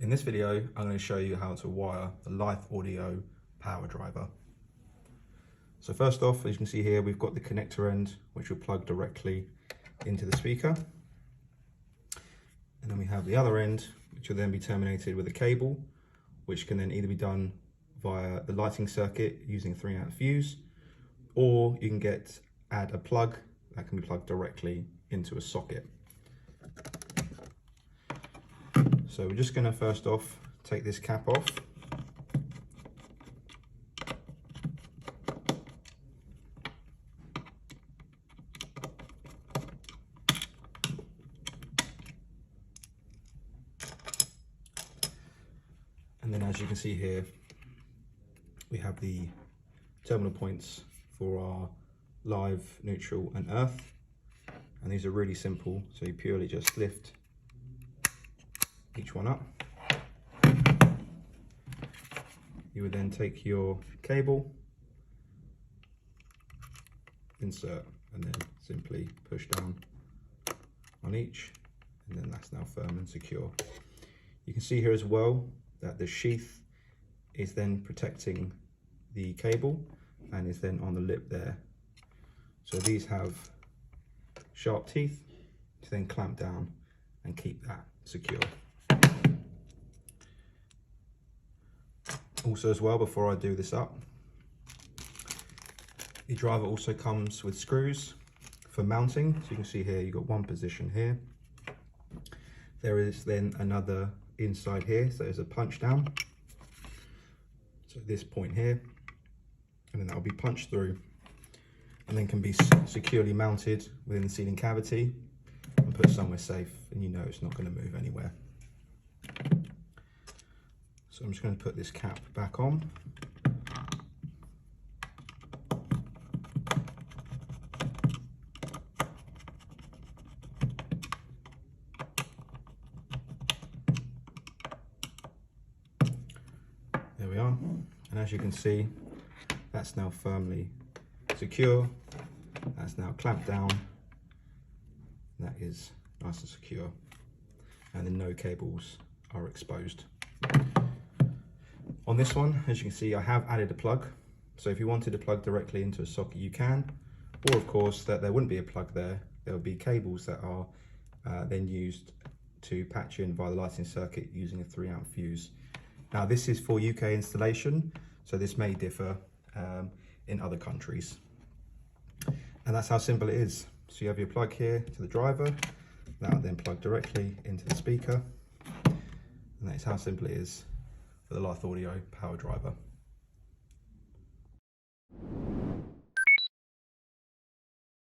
In this video, I'm going to show you how to wire the Lithe Audio Power Driver. So first off, as you can see here, we've got the connector end, which will plug directly into the speaker. And then we have the other end, which will then be terminated with a cable, which can then either be done via the lighting circuit using a 3-amp fuse, or you can add a plug that can be plugged directly into a socket. So we're just going to first off take this cap off. And then as you can see here, we have the terminal points for our live, neutral and earth. And these are really simple, so you purely just lift each one up. You would then take your cable, insert, and then simply push down on each, and then that's now firm and secure. You can see here as well that the sheath is then protecting the cable and is then on the lip there. So these have sharp teeth to then clamp down and keep that secure. Also as well, before I do this up, the driver also comes with screws for mounting. So you can see here, you've got one position here. There is then another inside here, so there's a punch down. So this point here, and then that'll be punched through and then can be securely mounted within the ceiling cavity and put somewhere safe, and you know it's not going to move anywhere. So I'm just going to put this cap back on. There we are. And as you can see, that's now firmly secure. That's now clamped down. That is nice and secure. And then no cables are exposed. On this one, as you can see, I have added a plug. So if you wanted to plug directly into a socket, you can. Or of course, that there wouldn't be a plug there. There will be cables that are then used to patch in via the lighting circuit using a 3-amp fuse. Now this is for UK installation, so this may differ in other countries. And that's how simple it is. So you have your plug here to the driver, that will then plug directly into the speaker. And that is how simple it is for the Lithe Audio Power Driver.